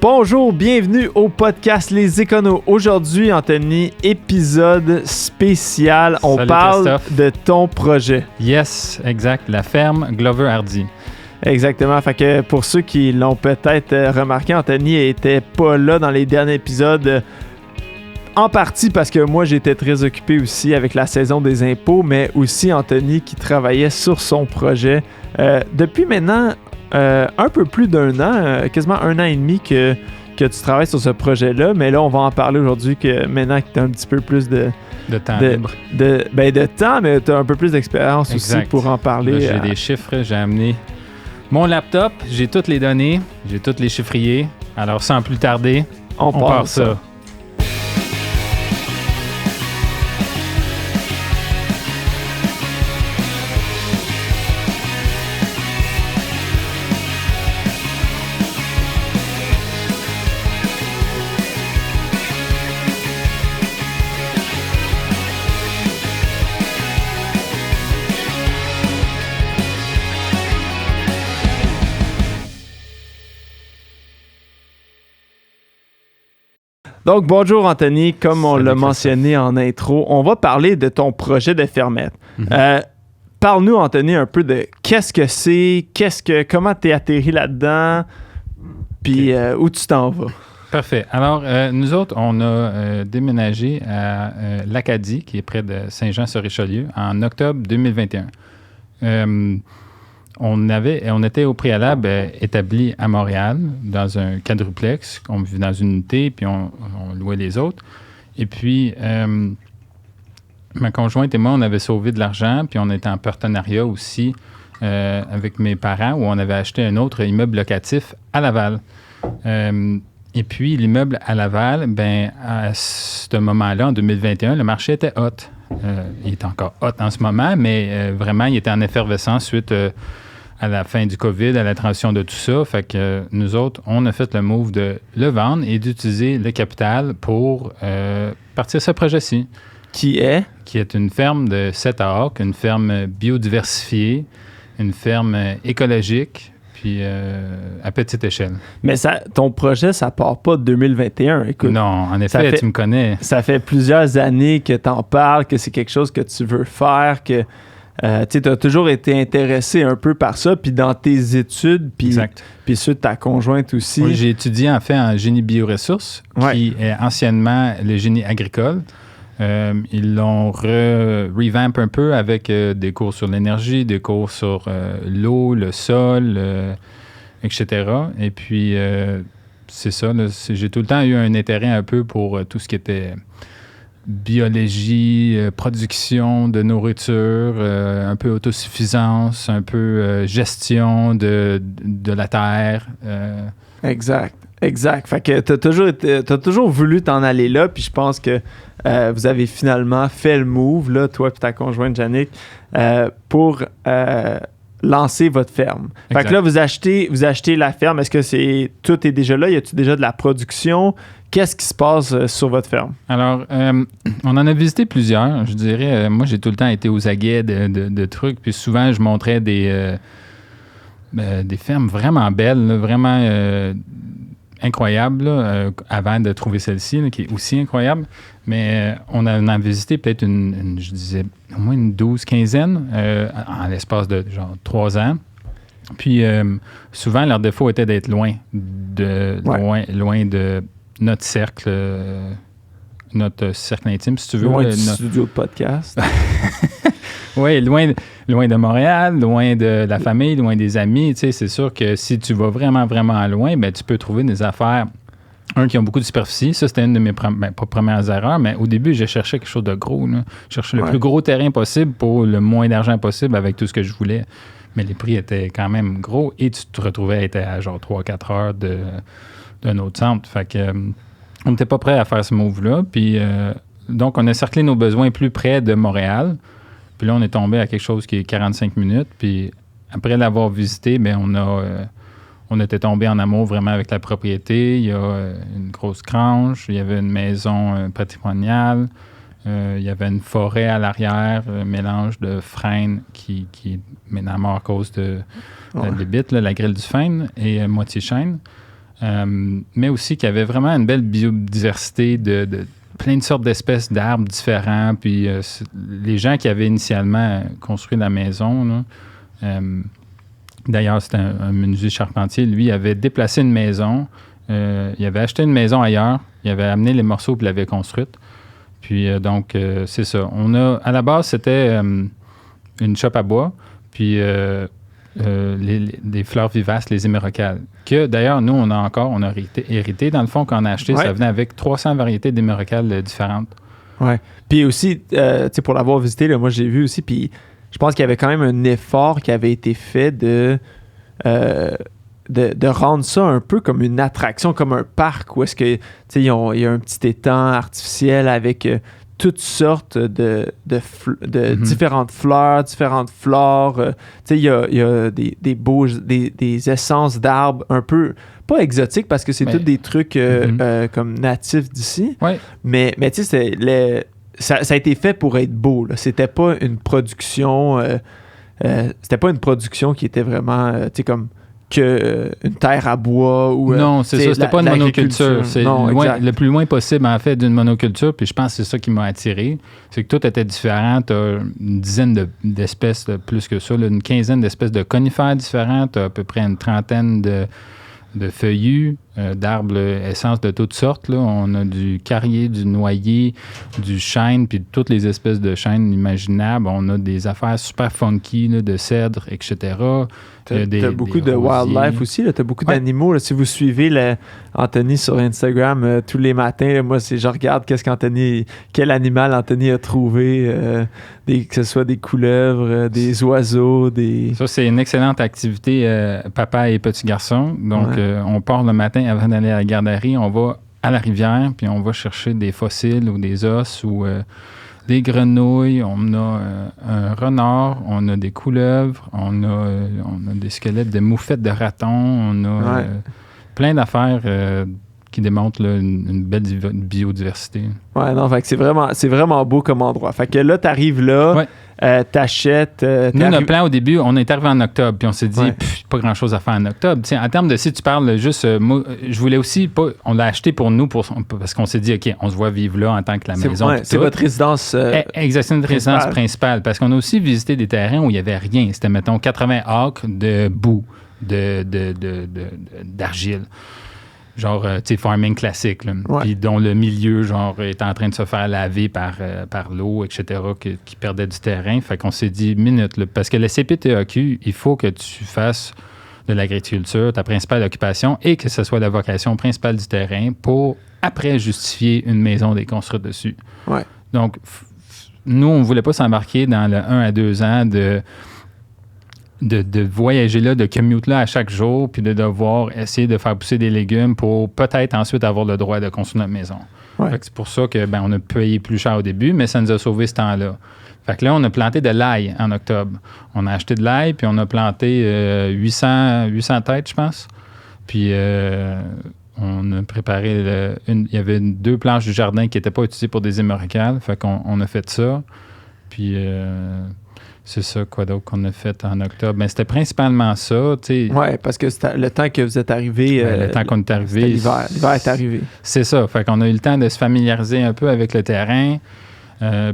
Bonjour, bienvenue au podcast Les Éconos. Aujourd'hui, Anthony, épisode spécial. On Salut, parle Christophe. de ton projet. Yes, exact. La ferme Glover Hardy. Exactement. Fait que pour ceux qui l'ont peut-être remarqué, Anthony était pas là dans les derniers épisodes. En partie parce que moi, j'étais très occupé aussi avec la saison des impôts, mais aussi Anthony qui travaillait sur son projet. Depuis maintenant un peu plus d'un an, quasiment un an et demi que tu travailles sur ce projet-là, mais là, on va en parler aujourd'hui que maintenant que tu as un petit peu plus de temps libre. De temps, mais tu as un peu plus d'expérience aussi pour en parler. Là, j'ai des chiffres, j'ai amené mon laptop, j'ai toutes les données, j'ai tous les chiffriers. Alors, sans plus tarder, on part ça. Donc, bonjour Anthony, comme on Salut, l'a Christophe. mentionné en intro, on va parler de ton projet de fermette. Parle-nous, Anthony, un peu de qu'est-ce que c'est, comment t'es atterri là-dedans, puis où tu t'en vas. Parfait. Alors, nous autres, on a déménagé à l'Acadie, qui est près de Saint-Jean-sur-Richelieu, en octobre 2021. On était au préalable établi à Montréal, dans un quadruplex. On vivait dans une unité, puis on louait les autres. Et puis, ma conjointe et moi, on avait sauvé de l'argent, puis on était en partenariat aussi avec mes parents, où on avait acheté un autre immeuble locatif à Laval. Et puis, l'immeuble à Laval, à ce moment-là, en 2021, le marché était hot. Il est encore hot en ce moment, mais vraiment, il était en effervescence suite à la fin du COVID, à la transition de tout ça. Fait que nous autres, on a fait le move de le vendre et d'utiliser le capital pour partir ce projet-ci. Qui est une ferme de 7 acres, une ferme biodiversifiée, une ferme écologique, puis à petite échelle. Mais ton projet, ça part pas de 2021. Écoute, non, en effet, tu me connais. Ça fait plusieurs années que tu en parles, que c'est quelque chose que tu veux faire, que tu as toujours été intéressé un peu par ça, puis dans tes études, puis ceux de ta conjointe aussi. Oui, j'ai étudié en fait en génie bioressources, qui est anciennement le génie agricole. Ils l'ont revamp un peu avec des cours sur l'énergie, des cours sur l'eau, le sol, etc. Et puis, c'est ça. Là, j'ai tout le temps eu un intérêt un peu pour tout ce qui était biologie, production de nourriture, un peu autosuffisance, un peu gestion de la terre. Exact. Fait que t'as toujours voulu t'en aller là, puis je pense que vous avez finalement fait le move, là, toi et ta conjointe Jannick, pour lancer votre ferme. Fait que là, vous achetez la ferme. Est-ce que tout est déjà là? Y a-t-il déjà de la production? Qu'est-ce qui se passe sur votre ferme? Alors, on en a visité plusieurs. Je dirais, moi, j'ai tout le temps été aux aguets de trucs, puis souvent, je montrais des fermes vraiment belles, là, vraiment incroyables, là, avant de trouver celle-ci, là, qui est aussi incroyable. Mais on en a visité peut-être je disais, au moins une 12-15 en l'espace de genre 3 ans. Puis, souvent, leur défaut était d'être loin de notre cercle intime, si tu veux. Loin du studio de podcast. Oui, loin de Montréal, loin de la famille, loin des amis. Tu sais, c'est sûr que si tu vas vraiment, vraiment loin, tu peux trouver des affaires, qui ont beaucoup de superficie. Ça, c'était une de mes pas premières erreurs, mais au début, je cherchais quelque chose de gros. Là. Je cherchais le plus gros terrain possible pour le moins d'argent possible avec tout ce que je voulais. Mais les prix étaient quand même gros et tu te retrouvais à genre 3-4 heures d'un autre centre. Fait que on n'était pas prêt à faire ce move-là. Puis donc, on a cerclé nos besoins plus près de Montréal. Puis là, on est tombé à quelque chose qui est 45 minutes. Puis après l'avoir visité, on était tombé en amour vraiment avec la propriété. Il y a une grosse grange, il y avait une maison patrimoniale, il y avait une forêt à l'arrière, un mélange de frêne qui est maintenant mort à cause de la débite, la grille du frêne, et moitié chêne. mais aussi qu'il y avait vraiment une belle biodiversité de plein de sortes d'espèces d'arbres différents. Puis les gens qui avaient initialement construit la maison, là, d'ailleurs, c'était un menuisier charpentier, lui avait déplacé une maison. Il avait acheté une maison ailleurs. Il avait amené les morceaux et l'avait construite. Puis donc, c'est ça. À la base, c'était une chope à bois, puis des fleurs vivaces, les hémérocales. Que d'ailleurs, nous, on a hérité. Dans le fond, quand on a acheté, ça venait avec 300 variétés d'hémérocales différentes. Ouais. Puis aussi, tu sais, pour l'avoir visité, là, moi, j'ai vu aussi, puis je pense qu'il y avait quand même un effort qui avait été fait de rendre ça un peu comme une attraction, comme un parc où est-ce que, tu sais, il y a un petit étang artificiel avec toutes sortes de différentes fleurs, différentes flores. Tu sais, il y a des essences d'arbres un peu, pas exotiques parce que c'est tous des trucs comme natifs d'ici. Ouais. Mais tu sais, ça a été fait pour être beau, là. C'était pas une production... c'était pas une production qui était vraiment, tu sais, comme une terre à bois ou... non, c'est ça. C'était pas une monoculture. C'est le plus loin possible, en fait, d'une monoculture. Puis je pense que c'est ça qui m'a attiré. C'est que tout était différent. Tu as une dizaine d'espèces, plus que ça, là, une quinzaine d'espèces de conifères différentes. Tu as à peu près une trentaine de feuillus, d'arbres essences de toutes sortes. Là. On a du carrier, du noyer, du chêne, puis toutes les espèces de chênes imaginables. On a des affaires super funky, là, de cèdre, etc. T'as beaucoup de wildlife aussi. T'as beaucoup d'animaux. Là. Si vous suivez Anthony sur Instagram tous les matins, là, moi, je regarde quel animal Anthony a trouvé, que ce soit des couleuvres, des oiseaux, Ça, c'est une excellente activité, papa et petit garçon. Donc, on part le matin avant d'aller à la garderie, on va à la rivière, puis on va chercher des fossiles ou des os ou des grenouilles, on a un renard, on a des couleuvres, on a des squelettes de moufettes de ratons, on a plein d'affaires qui démontrent là, une belle biodiversité. Ouais, non, fait que c'est vraiment beau comme endroit. Fait que là, t'arrives là, t'achètes... Nous, notre plan au début, on est arrivé en octobre, puis on s'est dit, pas grand-chose à faire en octobre. T'sais, en termes de, si tu parles juste... moi, je voulais aussi pas... On l'a acheté pour nous, parce qu'on s'est dit, OK, on se voit vivre là en tant que la maison. C'est votre résidence exactement, notre résidence principale. Parce qu'on a aussi visité des terrains où il n'y avait rien. C'était, mettons, 80 acres de boue, d'argile. Genre, tu sais, farming classique, là. Puis dont le milieu, genre, est en train de se faire laver par l'eau, etc., qui perdait du terrain. Fait qu'on s'est dit, minute, là, parce que le CPTEQ, il faut que tu fasses de l'agriculture ta principale occupation et que ce soit la vocation principale du terrain pour, après, justifier une maison des construites dessus. Ouais. Donc, nous, on ne voulait pas s'embarquer dans le 1 à 2 ans de voyager là, de commute là à chaque jour, puis de devoir essayer de faire pousser des légumes pour peut-être ensuite avoir le droit de construire notre maison. Ouais. Fait que c'est pour ça que on a payé plus cher au début, mais ça nous a sauvé ce temps-là. Fait que là, on a planté de l'ail en octobre. On a acheté de l'ail, puis on a planté 800 têtes, je pense. Puis on a préparé... il y avait 2 planches du jardin qui n'étaient pas utilisées pour des hémorrhagales. Fait qu'on a fait ça. Puis... c'est ça, quoi d'autre qu'on a fait en octobre? C'était principalement ça, tu sais. Oui, parce que c'était le temps que vous êtes arrivé... le temps qu'on est arrivé... L'hiver. L'hiver est arrivé. C'est ça. Fait qu'on a eu le temps de se familiariser un peu avec le terrain.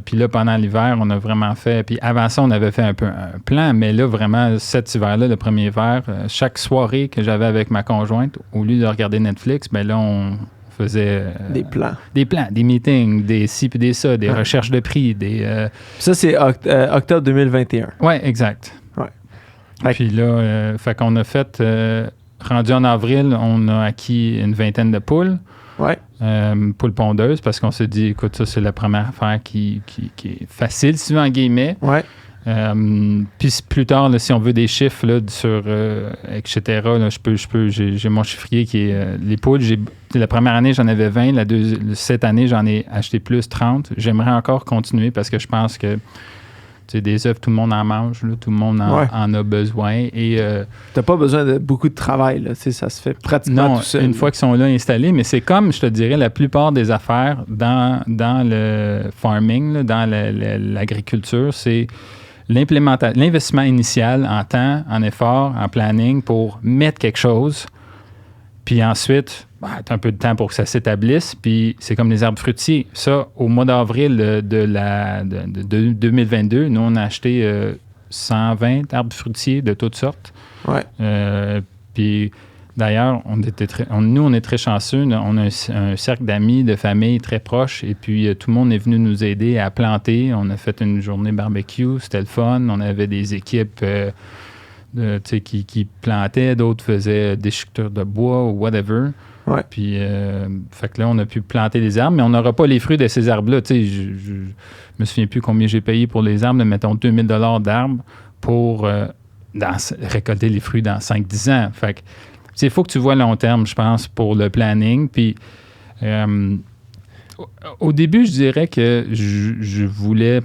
Puis là, pendant l'hiver, on a vraiment fait... Puis avant ça, on avait fait un peu un plan. Mais là, vraiment, cet hiver-là, le premier hiver, chaque soirée que j'avais avec ma conjointe, au lieu de regarder Netflix, là, on faisait... des plans. Des plans, des meetings, des ci puis des ça, des recherches de prix, des... Ça, c'est octobre 2021. Oui, exact. Ouais. Puis là, fait qu'on a fait... rendu en avril, on a acquis une 20aine de poules. Ouais. Poules pondeuses, parce qu'on s'est dit, écoute, ça, c'est la première affaire qui est facile, si tu veux, en guillemets. Ouais. Puis plus tard, là, si on veut des chiffres là, sur etc., là, j'ai mon chiffrier qui est les poules. La première année, j'en avais 20. Cette année, j'en ai acheté plus 30. J'aimerais encore continuer parce que je pense que des œufs, tout le monde en mange, là, tout le monde en a besoin. Et t'as pas besoin de beaucoup de travail, là, ça se fait pratiquement tout seul. Une fois qu'ils sont là installés, mais c'est comme, je te dirais, la plupart des affaires dans le farming, là, dans l'agriculture, c'est l'investissement initial en temps, en effort, en planning pour mettre quelque chose. Puis ensuite, tu as un peu de temps pour que ça s'établisse. Puis c'est comme les arbres fruitiers. Ça, au mois d'avril de 2022, nous, on a acheté 120 arbres fruitiers de toutes sortes. Ouais. Puis d'ailleurs, on est très chanceux. On a un cercle d'amis, de famille très proche. Et puis, tout le monde est venu nous aider à planter. On a fait une journée barbecue. C'était le fun. On avait des équipes qui plantaient. D'autres faisaient déchiqueture de bois ou whatever. Ouais. Puis, fait que là, on a pu planter les arbres, mais on n'aura pas les fruits de ces arbres-là. Je me souviens plus combien j'ai payé pour les arbres, mettons 2000 $ d'arbres pour récolter les fruits dans 5-10 ans. Fait que, il faut que tu vois long terme, je pense, pour le planning. Puis, au début, je dirais que je voulais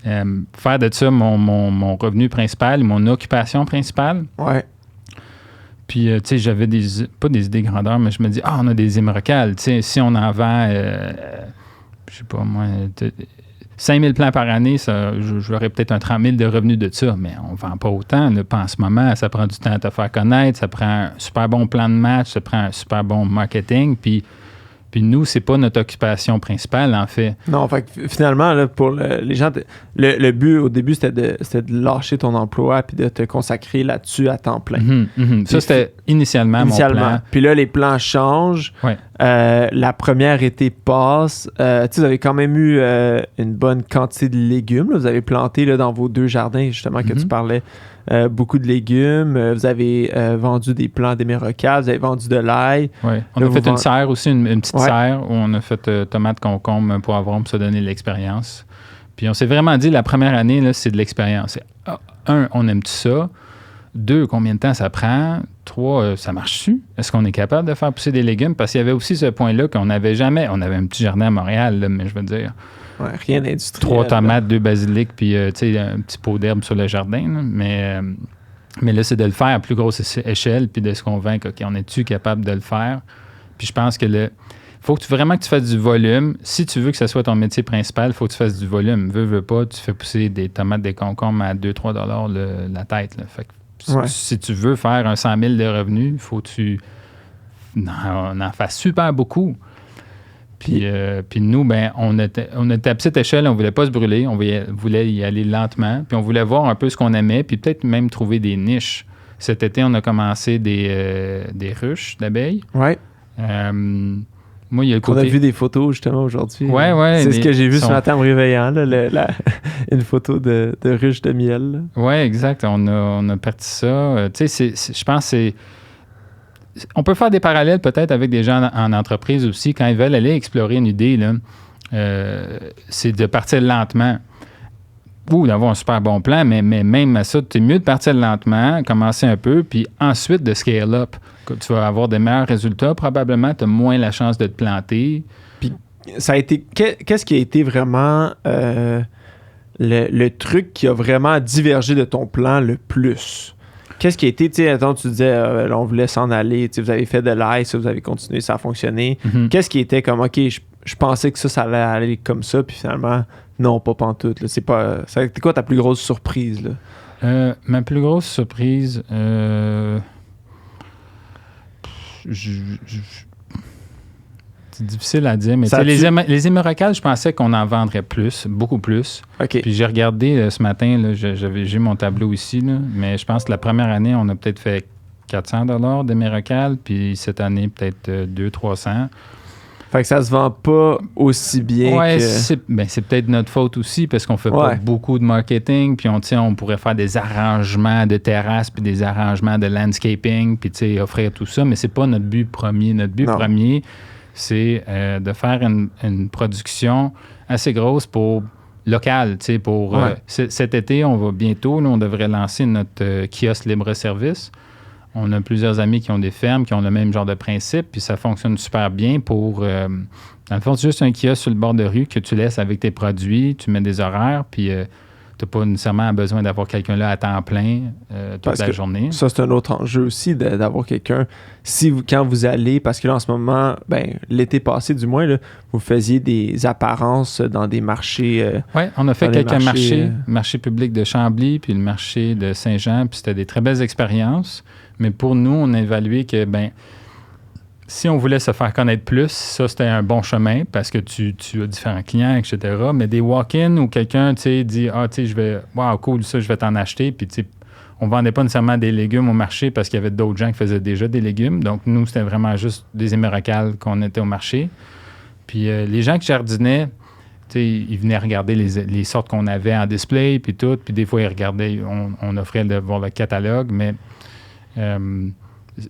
faire de ça mon revenu principal, mon occupation principale. Ouais. Puis, tu sais, j'avais pas des idées grandeur, mais je me dis, on a des hémorrhacales. Tu sais, si on en vend, je sais pas moi, 5000 plants par année, j'aurais peut-être un 30 000 de revenus de ça, mais on ne vend pas autant. Là, pas en ce moment, ça prend du temps à te faire connaître, ça prend un super bon plan de match, ça prend un super bon marketing. Puis nous, c'est pas notre occupation principale, en fait. Non, fait que finalement, là, pour les gens, le but au début, c'était de lâcher ton emploi puis de te consacrer là-dessus à temps plein. Ça, c'était initialement mon plan. Puis là, les plans changent. Ouais. La première été passe. Vous avez quand même eu une bonne quantité de légumes. Là. Vous avez planté là, dans vos 2 jardins, justement, que tu parlais. Beaucoup de légumes. Vous avez vendu des plants d'hémérocalles. Vous avez vendu de l'ail. Ouais. On a fait une serre aussi, une petite serre où on a fait tomates, concombres, poivrons pour se donner de l'expérience. Puis on s'est vraiment dit, la première année, là, c'est de l'expérience. 1, on aime tout ça. 2, combien de temps ça prend? 3, ça marche-tu? Est-ce qu'on est capable de faire pousser des légumes? Parce qu'il y avait aussi ce point-là qu'on n'avait jamais. On avait un petit jardin à Montréal, là, mais je veux dire... Ouais, rien d'industriel. 3 tomates, 2 basilics, puis un petit pot d'herbe sur le jardin. Là. Mais là, c'est de le faire à plus grosse échelle, puis de se convaincre, OK, on est-tu capable de le faire? Puis je pense que faut que vraiment que tu fasses du volume. Si tu veux que ce soit ton métier principal, il faut que tu fasses du volume. Veux pas, tu fais pousser des tomates, des concombres à 2-3 $ la tête. Là. Fait que si tu veux faire un 100 000 de revenus, il faut que tu en fasses super beaucoup. Puis nous, on était à petite échelle, on ne voulait pas se brûler, on voulait y aller lentement, puis on voulait voir un peu ce qu'on aimait, puis peut-être même trouver des niches. Cet été, on a commencé des ruches d'abeilles. Oui. Moi, il y a le côté... On a vu des photos, justement, aujourd'hui. Oui. C'est ce que j'ai vu ce matin en me réveillant, là, une photo de ruches de miel. Oui, exact. On a parti ça. Tu sais, je pense que c'est... On peut faire des parallèles peut-être avec des gens en entreprise aussi. Quand ils veulent aller explorer une idée, là, c'est de partir lentement ou d'avoir un super bon plan, mais même à ça, c'est mieux de partir lentement, commencer un peu, puis ensuite de scale up. Tu vas avoir des meilleurs résultats. Probablement, tu as moins la chance de te planter. Puis ça a été... Qu'est-ce qui a été vraiment le truc qui a vraiment divergé de ton plan le plus? Qu'est-ce qui a été, tu sais, attends, tu disais, on voulait s'en aller, tu sais, vous avez fait de l'ail, ça, vous avez continué, ça a fonctionné. Qu'est-ce qui était comme, OK, je pensais que ça allait aller comme ça, puis finalement, non, pas pantoute. Là. C'est pas... Ça a été quoi ta plus grosse surprise, là? Ma plus grosse surprise, c'est difficile à dire, mais les hémorrhacales, je pensais qu'on en vendrait plus, beaucoup plus. Okay. Puis j'ai regardé ce matin, là, j'ai mon tableau ici, là, mais je pense que la première année, on a peut-être fait 400 $ d'hémorrhacales, puis cette année, peut-être 200-300. Fait que ça se vend pas aussi bien que... c'est peut-être notre faute aussi, parce qu'on fait pas beaucoup de marketing, puis on pourrait faire des arrangements de terrasse, puis des arrangements de landscaping, puis offrir tout ça, mais c'est pas notre but premier. Notre but premier, c'est de faire une production assez grosse pour local, pour cet été, on va bientôt, là, on devrait lancer notre kiosque libre-service. On a plusieurs amis qui ont des fermes, qui ont le même genre de principe, puis ça fonctionne super bien pour... dans le fond, c'est juste un kiosque sur le bord de rue que tu laisses avec tes produits, tu mets des horaires, puis tu n'as pas nécessairement besoin d'avoir quelqu'un là à temps plein toute la journée. Ça, c'est un autre enjeu aussi, d'avoir quelqu'un. Quand vous allez, parce que là, en ce moment, l'été passé du moins, là, vous faisiez des apparences dans des marchés... oui, on a fait quelques marchés publics de Chambly, puis le marché de Saint-Jean, puis c'était des très belles expériences. Mais pour nous, on a évalué que, si on voulait se faire connaître plus, ça, c'était un bon chemin parce que tu as différents clients, etc. Mais des walk-in où quelqu'un, tu sais, dit « Ah, tu sais, je vais... Wow, cool, ça, je vais t'en acheter. » Puis, tu sais, on ne vendait pas nécessairement des légumes au marché parce qu'il y avait d'autres gens qui faisaient déjà des légumes. Donc, nous, c'était vraiment juste des émerocales qu'on était au marché. Puis, les gens qui jardinaient, tu sais, ils venaient regarder les sortes qu'on avait en display, puis tout. Puis, des fois, ils regardaient, on offrait de voir le catalogue, mais...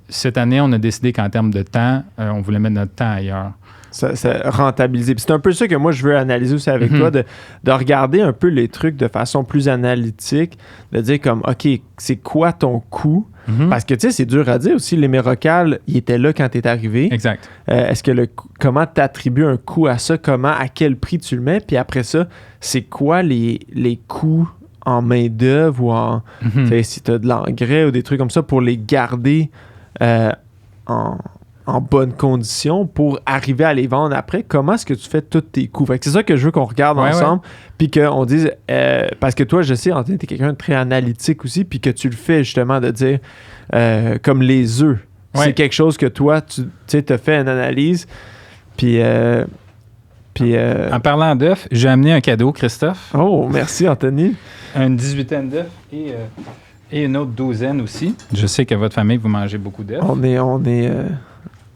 cette année, on a décidé qu'en termes de temps, on voulait mettre notre temps ailleurs. Ça rentabiliser. Puis c'est un peu ça que moi, je veux analyser aussi avec toi, de regarder un peu les trucs de façon plus analytique, de dire comme, OK, c'est quoi ton coût? Parce que, tu sais, c'est dur à dire aussi. L'Hémérocal, il était là quand tu es arrivé. Exact. Est-ce que comment tu attribues un coût à ça? À quel prix tu le mets? Puis après ça, c'est quoi les coûts en main-d'œuvre ou en... si tu as de l'engrais ou des trucs comme ça pour les garder... en bonne condition pour arriver à les vendre après. Comment est-ce que tu fais tous tes coûts? Fait que c'est ça que je veux qu'on regarde ensemble, puis qu'on dise... parce que toi, je sais, Anthony, t'es quelqu'un de très analytique aussi, puis que tu le fais justement de dire comme les œufs. C'est quelque chose que toi, tu sais, t'as fait une analyse, puis... en parlant d'œufs, j'ai amené un cadeau, Christophe. Oh, merci, Anthony. Une 18aine d'œufs et une autre 12aine aussi. Je sais que votre famille, vous mangez beaucoup d'œufs.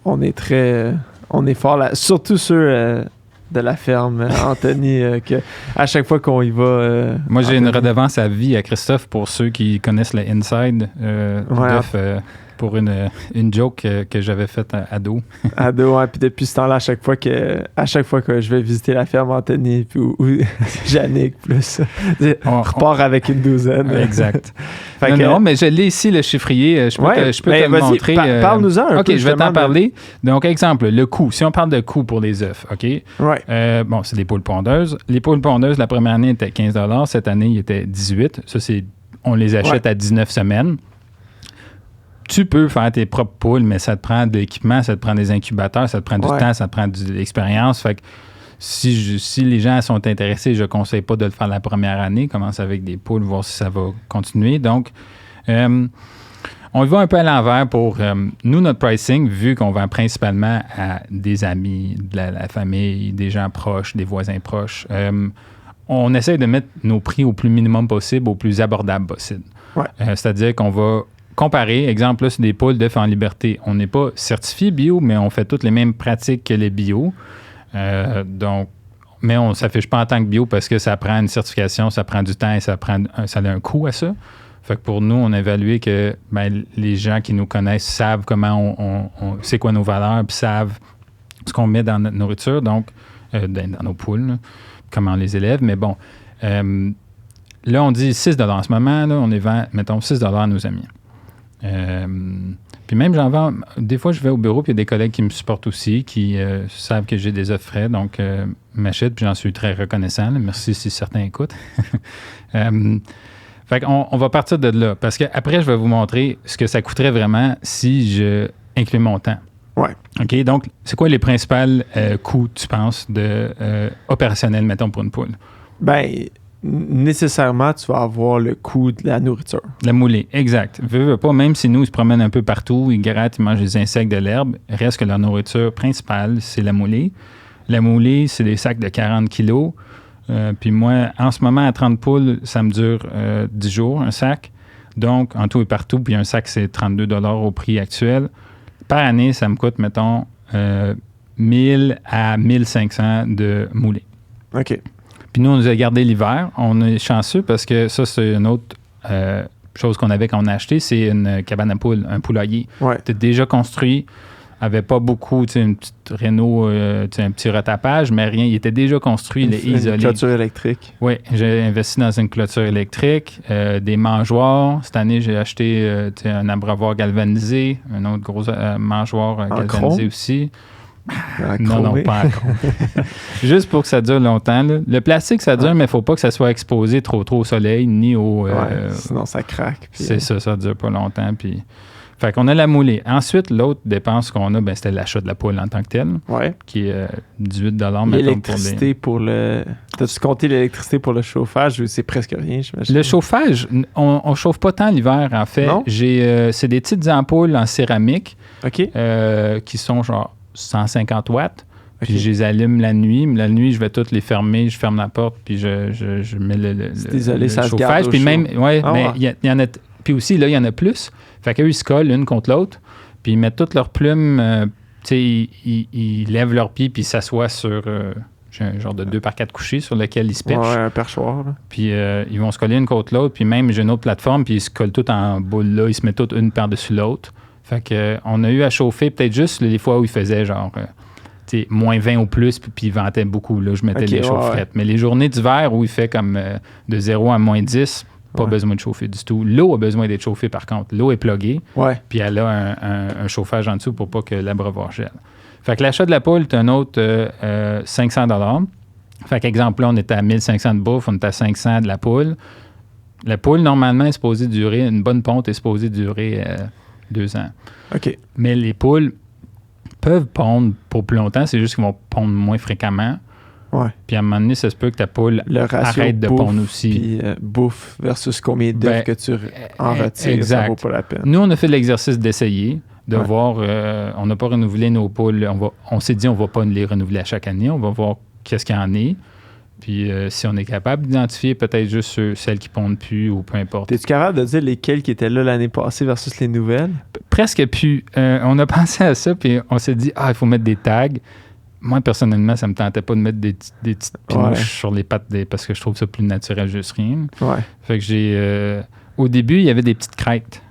On est très... on est fort là. Surtout ceux de la ferme, Anthony, que à chaque fois qu'on y va... Moi, j'ai Anthony. une redevance à vie à Christophe pour ceux qui connaissent le inside d'œufs pour une joke que j'avais faite ado. Ado, puis depuis ce temps-là, à chaque fois que je vais visiter la ferme, Anthony ou Yannick, plus, on repart avec une 12aine. Exact. Non, mais je l'ai ici, le chiffrier. Je peux te le montrer. Parle-nous-en un peu. OK, je vais t'en parler. Donc, exemple, le coût. Si on parle de coût pour les œufs, OK? Bon, c'est des poules pondeuses. Les poules pondeuses, la première année, étaient 15 $. Cette année, il était 18 $. Ça, on les achète à 19 semaines. Tu peux faire tes propres poules, mais ça te prend de l'équipement, ça te prend des incubateurs, ça te prend du temps, ça te prend de l'expérience. Fait que si les gens sont intéressés, je ne conseille pas de le faire la première année. Commence avec des poules, voir si ça va continuer. Donc, on y va un peu à l'envers pour nous, notre pricing, vu qu'on vend principalement à des amis, de la famille, des gens proches, des voisins proches. On essaie de mettre nos prix au plus minimum possible, au plus abordable possible. C'est-à-dire qu'on va comparer, exemple, là, c'est des poules d'œufs en liberté. On n'est pas certifié bio, mais on fait toutes les mêmes pratiques que les bio. Mais on ne s'affiche pas en tant que bio parce que ça prend une certification, ça prend du temps et ça a un coût à ça. Fait que pour nous, on a évalué que les gens qui nous connaissent savent comment c'est quoi nos valeurs, puis savent ce qu'on met dans notre nourriture, donc dans nos poules, là, comment on les élève. Mais bon, là, on dit 6 $ en ce moment. Là, on les vend, mettons, 6 $ à nos amis. Puis même, j'en vends... Des fois, je vais au bureau, puis il y a des collègues qui me supportent aussi, qui savent que j'ai des œufs frais, donc m'achètent, puis j'en suis très reconnaissant. Là. Merci si certains écoutent. Fait qu'on va partir de là, parce qu'après, je vais vous montrer ce que ça coûterait vraiment si je inclus mon temps. OK? Donc, c'est quoi les principaux coûts, tu penses, opérationnels, mettons, pour une poule? Nécessairement, tu vas avoir le coût de la nourriture. La moulée, exact. Veux pas, même si nous, ils se promènent un peu partout, ils grattent, ils mangent des insectes, de l'herbe, reste que leur nourriture principale, c'est la moulée. La moulée, c'est des sacs de 40 kilos. Puis moi, en ce moment, à 30 poules, ça me dure 10 jours, un sac. Donc, en tout et partout, puis un sac, c'est 32 $ au prix actuel. Par année, ça me coûte, mettons, 1000 à 1500 de moulée. OK. Puis nous, on nous a gardé l'hiver. On est chanceux parce que ça, c'est une autre chose qu'on avait quand on a acheté. C'est une cabane à poules, un poulailler. C'était déjà construit. Avait pas beaucoup, tu sais, une petite réno, un petit retapage, mais rien. Il était déjà construit, il est isolé. Une clôture électrique. Oui, j'ai investi dans une clôture électrique, des mangeoires. Cette année, j'ai acheté un abreuvoir galvanisé, un autre gros mangeoir galvanisé aussi. Non, pas encore. Juste pour que ça dure longtemps. Là. Le plastique, ça dure, mais il ne faut pas que ça soit exposé trop au soleil, ni au... sinon, ça craque. C'est ça, ça ne dure pas longtemps. Puis... Fait qu'on a la moulée. Ensuite, l'autre dépense qu'on a, ben, c'était l'achat de la poule en tant que telle, Ouais. qui est 18 mettons, L'électricité pour le... T'as-tu compté l'électricité pour le chauffage ou c'est presque rien, j'imagine? Le chauffage, on chauffe pas tant l'hiver, en fait. Non? C'est des petites ampoules en céramique OK. qui sont genre 150 watts. Puis OK. je les allume la nuit. La nuit, je vais toutes les fermer. Je ferme la porte, puis je mets le Désolé, ça se garde chauffage. au Puis chaud. même, ouais, Ah mais ouais. il y en a... Puis aussi, là, il y en a plus. Fait qu'eux, ils se collent l'une contre l'autre. Puis ils mettent toutes leurs plumes. Tu sais, ils lèvent leurs pieds, puis ils s'assoient sur... j'ai un genre de 2x4 couchés sur lequel ils se perchent. Ouais, un perchoir. Là. Puis ils vont se coller une contre l'autre. Puis même, j'ai une autre plateforme, puis ils se collent toutes en boule là. Ils se mettent toutes une par-dessus l'autre. Fait que on a eu à chauffer peut-être juste les fois où il faisait genre... moins 20 ou plus, puis il ventait beaucoup. Là, je mettais OK, les chaufferettes. Mais les journées d'hiver où il fait comme de 0 à moins 10, pas besoin de chauffer du tout. L'eau a besoin d'être chauffée, par contre. L'eau est pluguée, Ouais. puis elle a un chauffage en dessous pour pas que l'abreuvoir gèle. Fait que l'achat de la poule, c'est un autre 500 $. Fait qu'exemple, là, on était à 1500 de bouffe, on était à 500 de la poule. La poule, normalement, est supposée durer, une bonne ponte est supposée durer 2 ans. OK. Mais les poules peuvent pondre pour plus longtemps, c'est juste qu'ils vont pondre moins fréquemment. Ouais. Puis à un moment donné, ça se peut que ta poule Le ratio arrête de bouffe, pondre aussi. Puis bouffe versus combien d'œufs Ben, que tu en retires, exact. ça vaut pas la peine. Nous, on a fait l'exercice d'essayer, de Ouais. voir, on n'a pas renouvelé nos poules. On s'est dit, on ne va pas les renouveler à chaque année. On va voir qu'est-ce qu'il y en est. Puis si on est capable d'identifier peut-être juste celles qui pondent plus ou peu importe. T'es-tu capable de dire lesquels qui étaient là l'année passée versus les nouvelles? Presque plus. On a pensé à ça, puis on s'est dit, il faut mettre des tags. Moi, personnellement, ça me tentait pas de mettre des petites pinouches sur les pattes parce que je trouve ça plus naturel, juste rien. Ouais. Fait que j'ai... au début, il y avait des petites crêtes.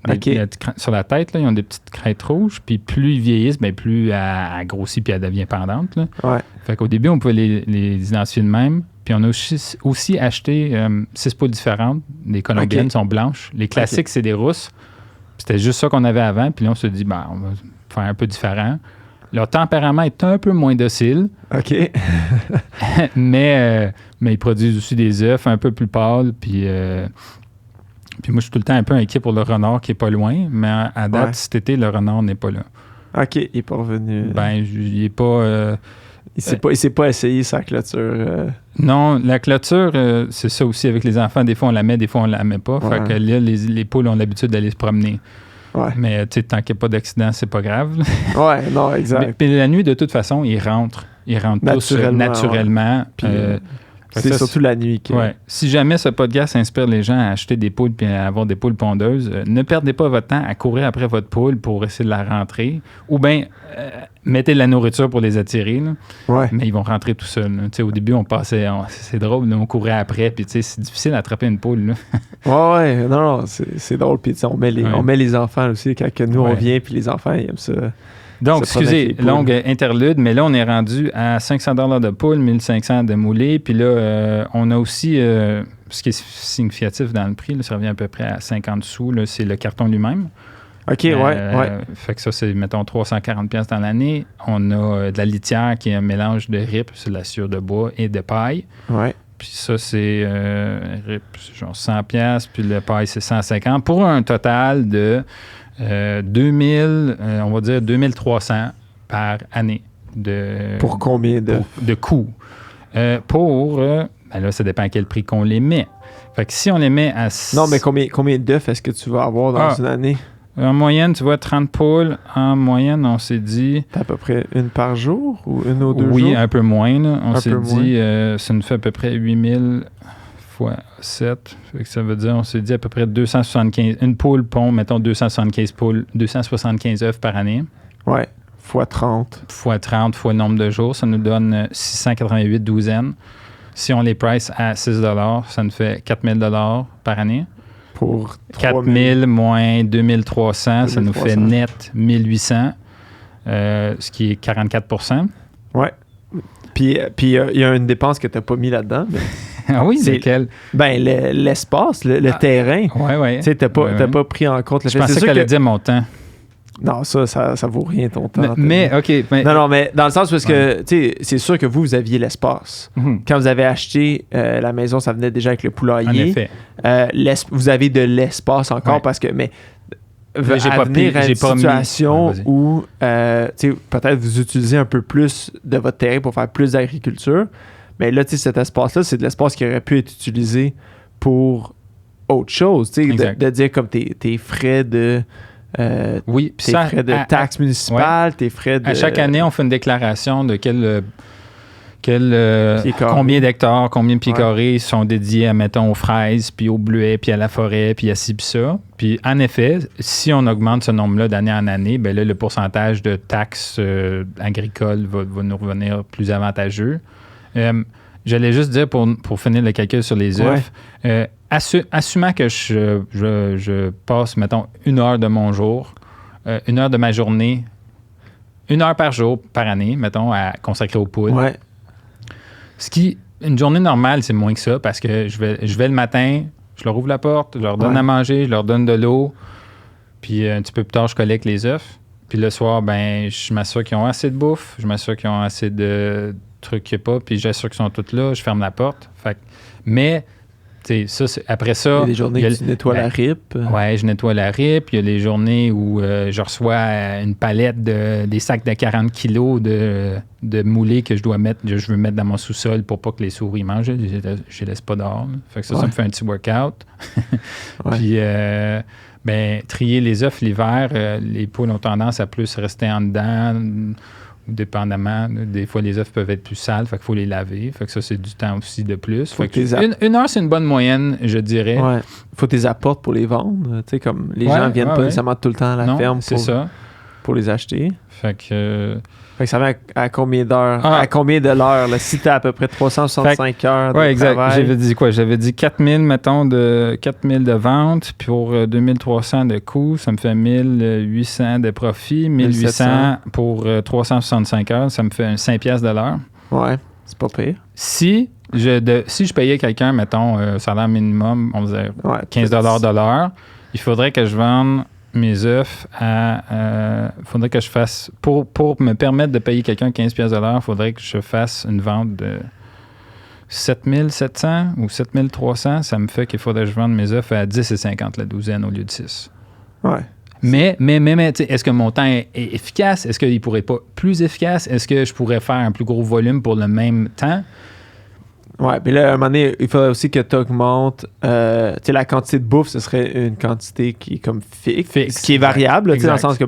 OK. Sur la tête, là, ils ont des petites crêtes rouges. Puis plus ils vieillissent, bien, plus elle grossit puis elle devient pendante. Là. Ouais. Fait qu'au début, on pouvait les identifier de même. Puis on a aussi acheté 6 poules différentes. Les colombiennes OK. sont blanches. Les classiques, c'est des rousses. Puis c'était juste ça qu'on avait avant. Puis là, on se dit, on va faire un peu différent. Leur tempérament est un peu moins docile, OK. mais ils produisent aussi des œufs un peu plus pâles. Puis moi, je suis tout le temps un peu inquiet pour le renard qui est pas loin. Mais à date, Ouais. cet été, le renard n'est pas là. OK, il est pas revenu. Il est pas... Il s'est pas essayé sa clôture. Non, la clôture, c'est ça aussi avec les enfants. Des fois, on la met, des fois, on la met pas. Ouais. Fait que là, les poules ont l'habitude d'aller se promener. Ouais. Mais tu sais, tant qu'il n'y a pas d'accident, c'est pas grave. Ouais, non, exact. Mais puis la nuit, de toute façon, ils rentrent. Ils rentrent tous naturellement. Puis, fait c'est que ça, surtout la nuit. Ouais. Si jamais ce podcast inspire les gens à acheter des poules et à avoir des poules pondeuses, ne perdez pas votre temps à courir après votre poule pour essayer de la rentrer. Ou bien, mettez de la nourriture pour les attirer. Là. Ouais. Mais ils vont rentrer tout seuls. Là. Au début, c'est drôle, là, on courait après. Puis c'est difficile d'attraper une poule. Là. Ouais, non, c'est drôle. Puis on met les enfants aussi quand que nous, on vient. Puis les enfants, ils aiment ça. Donc, se promener avec excusez, les poules. longue interlude, mais là, on est rendu à 500 $ de poule, 1500 de moulée. Puis là, on a aussi, ce qui est significatif dans le prix, là, ça revient à peu près à 50 sous, là, c'est le carton lui-même. OK, ouais. Fait que ça, c'est, mettons, 340$ dans l'année. On a de la litière qui est un mélange de rip, c'est de la sciure de bois et de paille. Ouais. Puis ça, c'est rip, c'est genre 100$, puis le paille, c'est 150$, pour un total de 2000, on va dire 2300 par année Pour combien de coûts. Ben là, ça dépend à quel prix qu'on les met. Fait que si on les met à... Non, mais combien d'œufs est-ce que tu vas avoir dans une année? En moyenne, tu vois, 30 poules. En moyenne, on s'est dit... T'as à peu près une par jour ou une ou deux jours? Oui, un peu moins. Là. On Un s'est peu dit, ça nous fait à peu près 8000 fois 7. Fait que ça veut dire, on s'est dit à peu près 275... Une poule pond, mettons, 275 œufs par année. Ouais, fois 30. Fois 30, fois le nombre de jours, ça nous donne 688 douzaines. Si on les price à 6 $, ça nous fait 4000 $ par année. Pour 4000 moins 2300, ça nous fait net 1800, ce qui est 44 %. Ouais. Puis il y a une dépense que tu n'as pas mis là-dedans. Mais ah oui, c'est lequel? Ben, l'espace, le terrain. Oui, oui. Tu sais, tu n'as pas pris en compte le fait. Je pensais qu'elle allait dire mon temps. Non, ça vaut rien ton temps. Mais, OK. Mais... Non, mais dans le sens parce que, tu sais, c'est sûr que vous aviez l'espace. Mm-hmm. Quand vous avez acheté la maison, ça venait déjà avec le poulailler. En effet. Vous avez de l'espace encore parce que, mais à venir à une situation où peut-être vous utilisez un peu plus de votre terrain pour faire plus d'agriculture, mais là, cet espace-là, c'est de l'espace qui aurait pu être utilisé pour autre chose, de dire comme tes frais de... oui, tes frais de taxes municipales, tes frais de... À chaque année, on fait une déclaration de combien d'hectares, combien de pieds carrés sont dédiés à, mettons, aux fraises, puis aux bleuets, puis à la forêt, puis à ci, puis ça. Puis, en effet, si on augmente ce nombre-là d'année en année, bien là, le pourcentage de taxes agricoles va nous revenir plus avantageux. J'allais juste dire, pour finir le calcul sur les œufs, assumant que je passe, mettons, 1 heure de mon jour, 1 heure de ma journée, 1 heure par jour, par année, mettons, à consacrer aux poules. Ouais. Une journée normale, c'est moins que ça parce que je vais le matin, je leur ouvre la porte, je leur donne à manger, je leur donne de l'eau, puis un petit peu plus tard, je collecte les œufs. Puis le soir, ben, je m'assure qu'ils ont assez de bouffe, je m'assure qu'ils ont assez de trucs qu'il n'y a pas, puis j'assure qu'ils sont tous là, je ferme la porte. Mais, tu sais, après ça... Il y a des journées où tu nettoies la RIP. Oui, je nettoie la RIP. Il y a les journées où je reçois une palette des sacs de 40 kilos de moulés que je veux mettre dans mon sous-sol pour pas que les souris mangent. Je les laisse pas dehors. Fait que ça me fait un petit workout. Puis, trier les œufs l'hiver, les poules ont tendance à plus rester en dedans, dépendamment. Des fois, les œufs peuvent être plus sales, fait qu'il faut les laver. Fait que ça, c'est du temps aussi de plus. Fait que une heure, c'est une bonne moyenne, je dirais. Ouais. Faut que tu les apportes pour les vendre. Tu sais, comme les gens viennent pas nécessairement tout le temps à la ferme pour les acheter. Fait que ça va à combien d'heures? À combien de l'heure? Là, si tu as à peu près 365 heures de exact. travail. J'avais dit quoi? J'avais dit 4000, mettons, 4000 de vente, puis pour 2300 de coûts, ça me fait 1800 de profit, 1800 pour 365 heures, ça me fait 5 piastres de l'heure. Ouais, c'est pas pire. Si je payais quelqu'un, mettons, salaire minimum, on disait 15 $ de l'heure, il faudrait que je vende mes œufs faudrait que je fasse pour me permettre de payer quelqu'un 15 piastres de l'heure, il faudrait que je fasse une vente de 7700 ou 7300. Ça me fait qu'il faudrait que je vende mes œufs à 10,50 la douzaine au lieu de 6. Ouais. Mais est-ce que mon temps est efficace? Est-ce qu'il pourrait pas plus efficace? Est-ce que je pourrais faire un plus gros volume pour le même temps? Ouais, mais là, à un moment donné, il faudrait aussi que tu augmentes. La quantité de bouffe, ce serait une quantité qui est comme fixe qui est variable, dans le sens que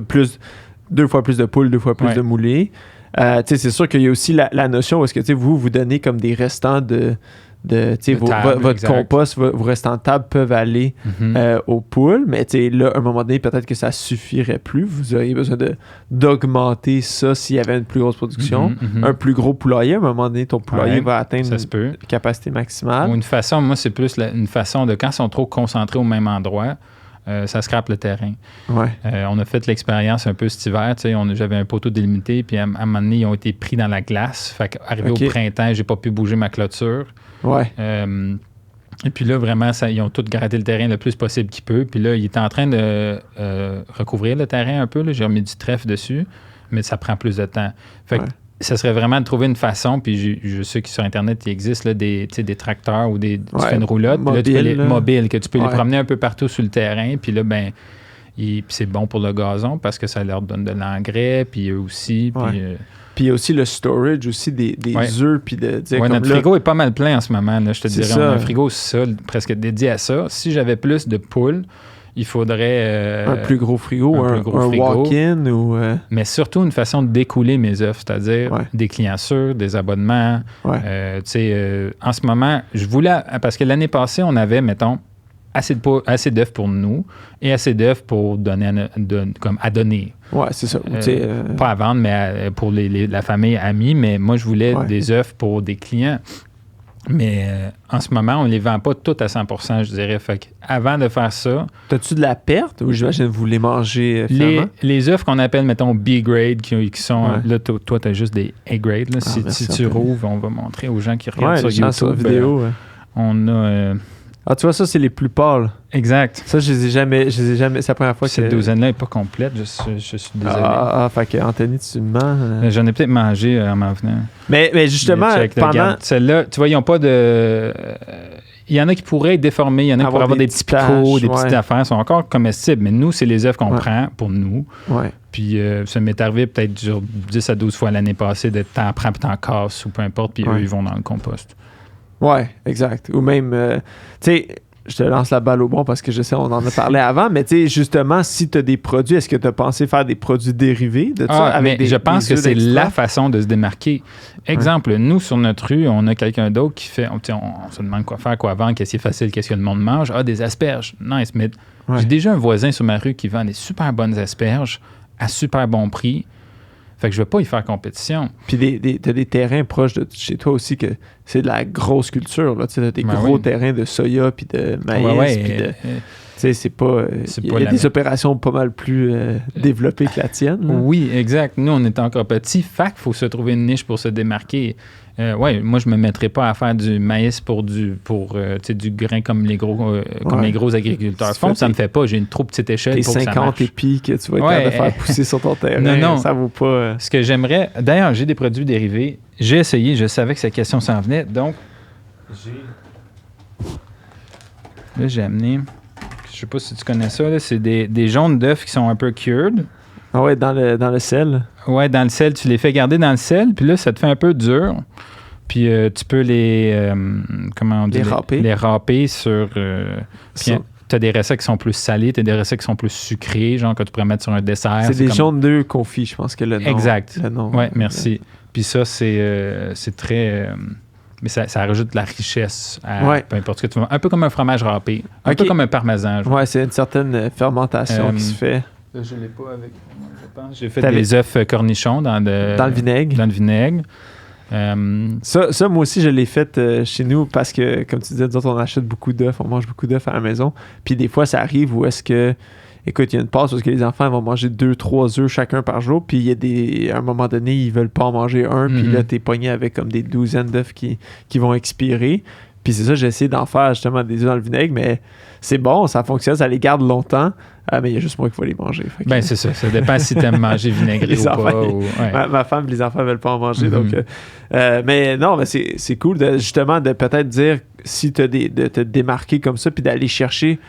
2 fois plus de poules, 2 fois plus de moulés. C'est sûr qu'il y a aussi la notion où est-ce que vous donnez comme des restants votre compost, vos restants de table peuvent aller aux poules, mais là, à un moment donné, peut-être que ça suffirait plus. Vous auriez besoin d'augmenter ça s'il y avait une plus grosse production. Un plus gros poulailler, à un moment donné, ton poulailler va atteindre une capacité maximale. Ou une façon, moi, c'est plus une façon de quand ils sont trop concentrés au même endroit, ça scrape le terrain. Ouais. On a fait l'expérience un peu cet hiver. J'avais un poteau délimité, puis à un moment donné, ils ont été pris dans la glace. Fait qu'arrivé au printemps, j'ai pas pu bouger ma clôture. Ouais. Et puis là, vraiment, ils ont tout gratté le terrain le plus possible qu'ils peuvent. Puis là, ils étaient en train de recouvrir le terrain un peu. Là. J'ai remis du trèfle dessus, mais ça prend plus de temps. Fait que ça serait vraiment de trouver une façon, puis je sais que sur Internet, il existe là, des tracteurs ou tu fais une roulotte, mobile, que tu peux les promener un peu partout sur le terrain. Puis là, c'est bon pour le gazon parce que ça leur donne de l'engrais, puis eux aussi. Puis il y a aussi le storage aussi des œufs. Puis notre frigo est pas mal plein en ce moment. Là, je te dirais, on a un frigo presque dédié à ça. Si j'avais plus de poules, il faudrait... un plus gros frigo, un walk-in ou... Mais surtout une façon de découler mes œufs, c'est-à-dire des clients sûrs, des abonnements. En ce moment, je voulais... Parce que l'année passée, on avait, mettons, assez d'œufs pour nous et assez d'œufs pour donner à donner. Ouais, c'est ça. Pas à vendre, mais pour la famille, amis. Mais moi, je voulais des œufs pour des clients. Mais en ce moment, on ne les vend pas toutes à 100%, je dirais. Fait qu'avant de faire ça... T'as-tu de la perte ou j'imagine que vous les mangez finalement? Les œufs qu'on appelle, mettons, B-grade, qui sont... Là, toi, tu as juste des A-grade. Si tu rouvres, on va montrer aux gens qui regardent sur YouTube. Sur vidéo, on a Ah, tu vois, ça, c'est les plus pâles. Exact. Ça, je les ai jamais. C'est la première fois que. Cette douzaine-là n'est pas complète, je suis désolé. Fait que Anthony, tu me mens. J'en ai peut-être mangé en m'en venant. Mais justement, pendant. Celle-là, tu vois, ils n'ont pas de. Il y en a qui pourraient être déformés, il y en a qui pourraient avoir des petits picots, des petites affaires, sont encore comestibles. Mais nous, c'est les œufs qu'on prend pour nous. Ouais. Puis ça m'est arrivé peut-être 10 à 12 fois l'année passée de t'en prends puis t'en casses ou peu importe, puis eux, ils vont dans le compost. Ouais, exact. Ou même, tu sais, je te lance la balle au bon parce que je sais, on en a parlé avant, mais tu sais, justement, si tu as des produits, est-ce que tu as pensé faire des produits dérivés de ça? Je pense que c'est la façon de se démarquer. Exemple, nous, sur notre rue, on a quelqu'un d'autre qui fait, on se demande quoi faire, quoi vendre, qu'est-ce qui est facile, qu'est-ce que le monde mange. Ah, des asperges. Nice, mais j'ai déjà un voisin sur ma rue qui vend des super bonnes asperges à super bon prix. Fait que je ne vais pas y faire compétition. Puis t'as des terrains proches de chez toi aussi que c'est de la grosse culture. Tu as des gros terrains de soya puis de maïs. Puis tu sais, c'est pas... Il y a des opérations pas mal plus développées que la tienne. Là. Oui, exact. Nous, on est encore petits. Fait qu'il faut se trouver une niche pour se démarquer. Moi, je me mettrais pas à faire du maïs pour du grain comme les gros agriculteurs font. Ça me fait pas. J'ai une trop petite échelle pour que ça marche. 50 épis que tu vas être capable de faire pousser sur ton terrain. Non. Ça vaut pas... Ce que j'aimerais... D'ailleurs, j'ai des produits dérivés. J'ai essayé. Je savais que cette question s'en venait. Donc, j'ai amené... Je sais pas si tu connais ça. Là. C'est des jaunes d'œufs qui sont un peu cured. Ah ouais, dans le sel. Ouais, dans le sel. Tu les fais garder dans le sel, puis là, ça te fait un peu dur. Puis tu peux les... comment on dit? Les râper sur... puis tu as des recettes qui sont plus salées, tu as des recettes qui sont plus sucrées, genre que tu pourrais mettre sur un dessert. C'est des jaunes d'œufs confits, je pense que le nom. Exact. Oui, merci. Puis ça, c'est très... mais ça rajoute de la richesse à peu importe ce que tu veux. Un peu comme un fromage râpé. Un peu comme un parmesan. Oui, c'est une certaine fermentation qui se fait. Là, je ne l'ai pas avec moi, je pense. J'ai fait des œufs cornichons dans le vinaigre. Dans le vinaigre. Ça, moi aussi, je l'ai fait chez nous parce que, comme tu disais, nous autres, on achète beaucoup d'œufs, on mange beaucoup d'œufs à la maison. Puis des fois, ça arrive où est-ce que, écoute, il y a une passe où est-ce que les enfants vont manger 2-3 œufs chacun par jour. Puis il y a à un moment donné, ils veulent pas en manger un. Puis là, t'es pogné avec comme des douzaines d'œufs qui vont expirer. Puis c'est ça, j'ai essayé d'en faire justement des œufs dans le vinaigre, mais c'est bon, ça fonctionne, ça les garde longtemps. Mais il y a juste moi qu'il faut les manger. Ben c'est ça, ça dépend si tu aimes manger vinaigré ou pas. Ma femme et les enfants ne veulent pas en manger. Donc, mais non, mais c'est cool justement de peut-être dire si tu de te démarquer comme ça puis d'aller chercher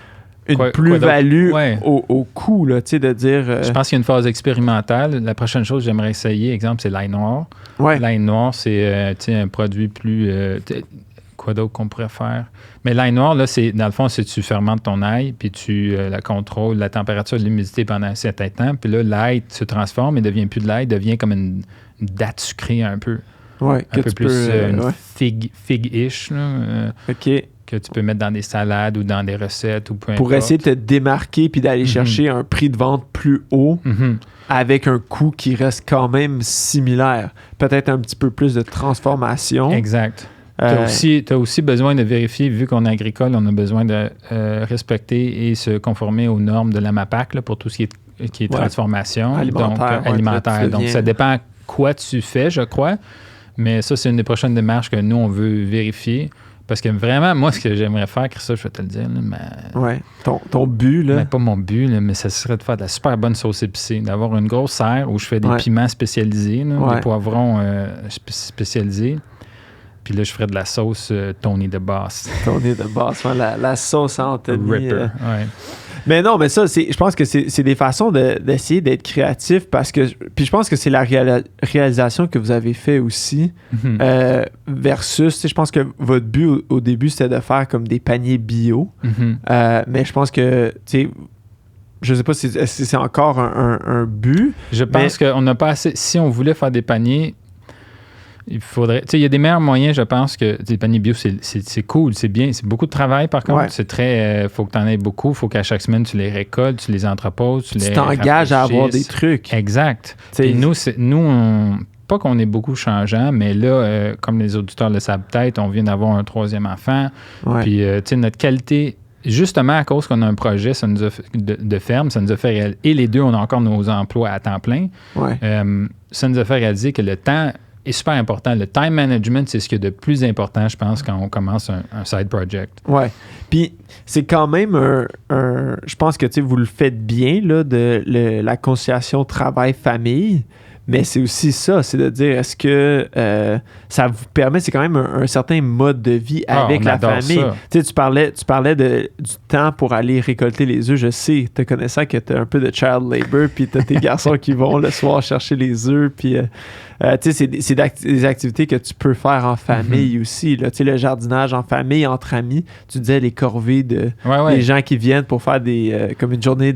une plus-value au coût, là, tu sais, de dire... Je pense qu'il y a une phase expérimentale. La prochaine chose que j'aimerais essayer, exemple, c'est l'ail noir. Ouais. L'ail noir, c'est un produit plus... quoi d'autre qu'on pourrait faire? Mais l'ail noir, là, dans le fond, c'est tu fermentes ton ail, puis tu la contrôles, la température de l'humidité pendant un certain temps, puis là, l'ail se transforme et ne devient plus de l'ail, devient comme une date sucrée un peu. Oui, un peu plus fig-ish, là, que tu peux mettre dans des salades ou dans des recettes ou peu importe. Pour essayer de te démarquer puis d'aller chercher un prix de vente plus haut avec un coût qui reste quand même similaire. Peut-être un petit peu plus de transformation. Exact. Tu as aussi besoin de vérifier, vu qu'on est agricole, on a besoin de respecter et se conformer aux normes de la MAPAC là, pour tout ce qui est transformation. Alimentaire. Donc, ça dépend quoi tu fais, je crois. Mais ça, c'est une des prochaines démarches que nous, on veut vérifier. Parce que vraiment, moi, ce que j'aimerais faire, Christophe, je vais te le dire. Ton but, là. Mais pas mon but, là, mais ça serait de faire de la super bonne sauce épicée. D'avoir une grosse serre où je fais des piments spécialisés, là, des poivrons spécialisés. Puis là, je ferais de la sauce Tony the Boss. Tony the Boss, la sauce Anthony. Ripper, Mais non, mais ça, je pense que c'est des façons d'essayer d'être créatif parce que... Puis je pense que c'est la réalisation que vous avez fait aussi versus... Je pense que votre but au début, c'était de faire comme des paniers bio. Mais je pense que... Je sais pas si c'est encore un but. Je pense qu'on n'a pas assez... Si on voulait faire des paniers... Il faudrait... il y a des meilleurs moyens, je pense, que des paniers bio, c'est cool, c'est bien. C'est beaucoup de travail, par contre. C'est très... faut que tu en aies beaucoup. Faut qu'à chaque semaine, tu les récoltes, tu les entreposes, tu t'engages à avoir des trucs. Exact. Puis pas qu'on est beaucoup changeant, mais là, comme les auditeurs le savent peut-être, on vient d'avoir un 3e enfant. Puis, notre qualité... Justement, à cause qu'on a un projet de ferme, ça nous a fait réaliser... Et les deux, on a encore nos emplois à temps plein. Ça nous a fait réaliser que le temps est super important. Le time management, c'est ce qui est de plus important, je pense, quand on commence un side project. Ouais. Puis c'est quand même je pense que vous le faites bien, là, la conciliation travail-famille. Mais c'est aussi ça, c'est de dire, est-ce que ça vous permet, c'est quand même un certain mode de vie avec la famille. Tu parlais du temps pour aller récolter les œufs. Je sais, te connaissant que tu as un peu de child labor, puis tu as tes garçons qui vont le soir chercher les œufs, puis c'est des activités que tu peux faire en famille aussi. Là. Le jardinage en famille, entre amis. Tu disais les corvées des gens qui viennent pour faire comme une journée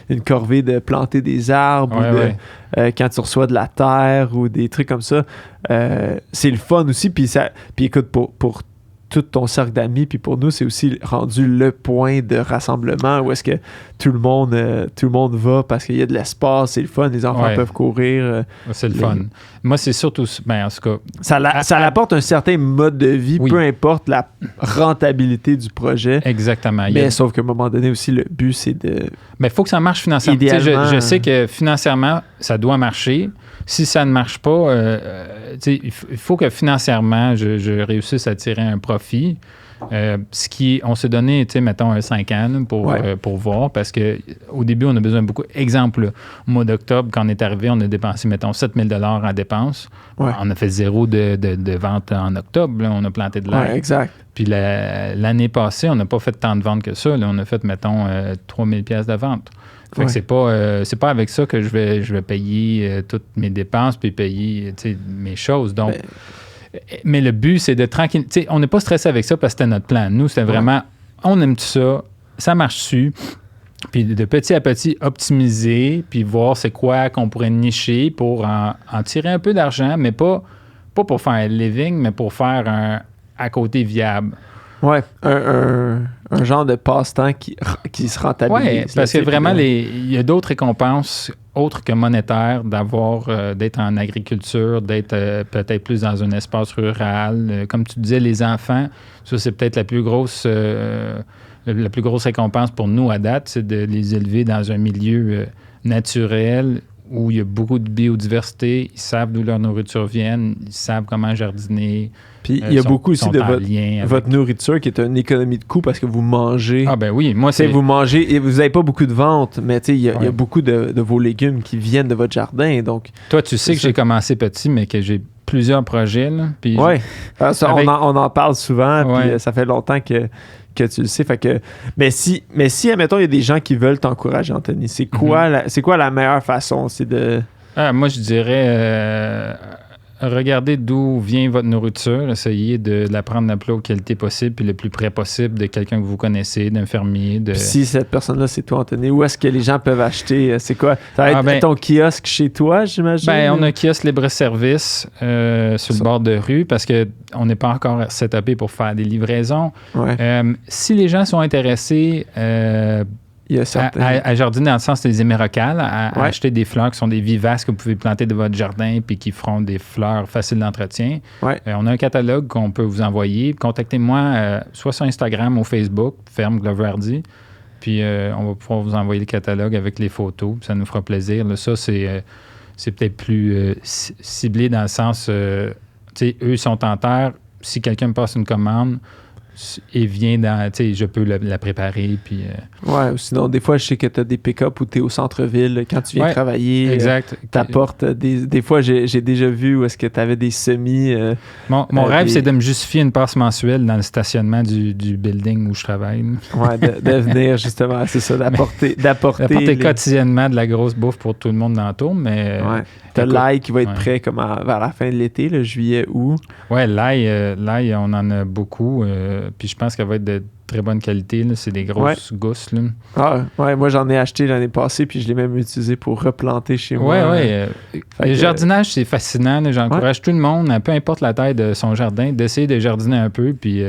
une corvée de planter des arbres ou quand tu reçois de la terre ou des trucs comme ça. C'est le fun aussi. Puis écoute, pour tout ton cercle d'amis, puis pour nous, c'est aussi rendu le point de rassemblement où est-ce que tout le monde va parce qu'il y a de l'espace, c'est le fun, les enfants peuvent courir. C'est le fun. Moi, c'est surtout, en tout cas... Ça apporte un certain mode de vie, peu importe la rentabilité du projet. Exactement. Mais sauf qu'à un moment donné aussi, le but, c'est de... Mais il faut que ça marche financièrement. Je sais que financièrement, ça doit marcher. Si ça ne marche pas, il faut que financièrement, je réussisse à tirer un profit. On s'est donné, mettons, 5 ans là, pour voir, parce qu'au début, on a besoin de beaucoup. Exemple, au mois d'octobre, quand on est arrivé, on a dépensé, mettons, 7 000 $ en dépenses. Ouais. On a fait 0 de vente en octobre. Là, on a planté de l'air. Ouais, exact. Puis l'année passée, on n'a pas fait tant de ventes que ça. Là, on a fait, mettons, 3 000 $ de vente. Fait que c'est pas avec ça que je vais payer toutes mes dépenses puis payer mes choses. Donc, mais le but, c'est de tranquille. On n'est pas stressé avec ça parce que c'était notre plan. Nous, c'était vraiment, on aime tout ça, ça marche dessus. Puis de petit à petit, optimiser, puis voir c'est quoi qu'on pourrait nicher pour en tirer un peu d'argent, mais pas pour faire un living, mais pour faire un à côté viable. Oui, un genre de passe-temps qui se rentabilise. Oui, parce que vraiment, il y a d'autres récompenses autres que monétaires d'être en agriculture, d'être peut-être plus dans un espace rural. Comme tu disais, les enfants, ça, c'est peut-être la plus grosse récompense pour nous à date, c'est de les élever dans un milieu naturel où il y a beaucoup de biodiversité. Ils savent d'où leur nourriture vient, ils savent comment jardiner. Puis il y a beaucoup aussi de votre nourriture qui est une économie de coût parce que vous mangez. Ah ben oui, moi c'est... Vous mangez et vous n'avez pas beaucoup de ventes, mais il y a beaucoup de vos légumes qui viennent de votre jardin. Donc, toi, tu sais que j'ai commencé petit, mais que j'ai plusieurs projets. Oui, on en parle souvent, puis ça fait longtemps que tu le sais. Fait que, mais si, admettons, il y a des gens qui veulent t'encourager, Anthony, c'est quoi la meilleure façon? C'est de... moi, je dirais... regardez d'où vient votre nourriture, essayez de la prendre la plus haute qualité possible puis le plus près possible de quelqu'un que vous connaissez, d'un fermier. Si cette personne-là, c'est toi, Anthony, où est-ce que les gens peuvent acheter? C'est quoi? Ça va être ton kiosque chez toi, j'imagine? On a un kiosque libre-service sur le bord de rue parce qu'on n'est pas encore setupé pour faire des livraisons. Ouais. Si les gens sont intéressés... à jardiner dans le sens des émerocales, à acheter des fleurs qui sont des vivaces que vous pouvez planter de votre jardin puis qui feront des fleurs faciles d'entretien. Ouais. On a un catalogue qu'on peut vous envoyer. Contactez-moi soit sur Instagram ou Facebook, Ferme Glover Hardy. Puis on va pouvoir vous envoyer le catalogue avec les photos. Ça nous fera plaisir. Là, ça, c'est peut-être plus ciblé dans le sens, eux, ils sont en terre. Si quelqu'un me passe une commande, et vient dans, je peux la préparer. Puis, ou sinon, des fois, je sais que tu as des pick-up où tu es au centre-ville quand tu viens travailler. Exact. T'apportes des fois, j'ai déjà vu où est-ce que tu avais des semis. Mon rêve, c'est de me justifier une passe mensuelle dans le stationnement du building où je travaille. Oui, de venir justement, c'est ça, d'apporter quotidiennement de la grosse bouffe pour tout le monde dans le tour, mais... T'as l'ail qui va être prêt comme vers la fin de l'été, le juillet, août. Oui, l'ail, on en a beaucoup. Puis je pense qu'elle va être de très bonne qualité. Là. C'est des grosses gousses. Là. Moi j'en ai acheté l'année passée, puis je l'ai même utilisé pour replanter chez moi. Le jardinage, c'est fascinant. Là. J'encourage tout le monde, peu importe la taille de son jardin, d'essayer de jardiner un peu. Puis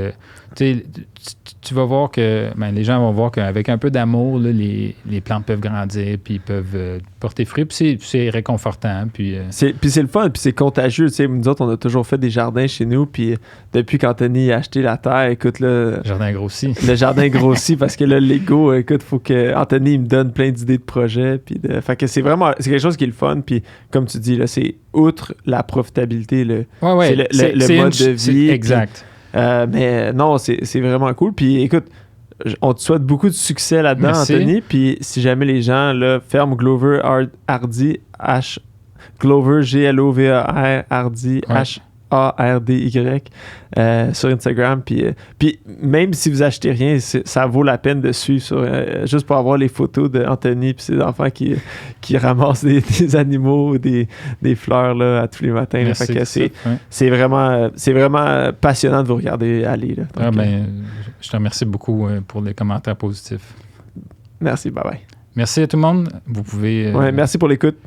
tu vas voir que les gens vont voir qu'avec un peu d'amour, là, les plantes peuvent grandir puis peuvent porter fruit, puis c'est réconfortant. Puis c'est le fun, puis c'est contagieux. Tu sais, nous autres, on a toujours fait des jardins chez nous, puis depuis qu'Anthony a acheté la terre, écoute, là... Le jardin grossit. Le jardin grossit, parce que là, le Lego, écoute, faut que Anthony me donne plein d'idées de projets, puis fait que c'est quelque chose qui est le fun, puis comme tu dis, là, c'est outre la profitabilité, c'est le mode de vie. Exact. Mais non, c'est vraiment cool, puis écoute, on te souhaite beaucoup de succès là-dedans, Merci. Anthony. Puis si jamais les gens, là, ferment Glover Hardy, Glover, Glover Hardy, Hardy, sur Instagram. Puis même si vous achetez rien, ça vaut la peine de suivre juste pour avoir les photos d'Anthony et ses enfants qui ramassent des animaux ou des fleurs là, à tous les matins. Là. Fait que c'est vraiment passionnant de vous regarder aller. Là. Donc, je te remercie beaucoup pour les commentaires positifs. Merci, bye bye. Merci à tout le monde. Vous pouvez... merci pour l'écoute.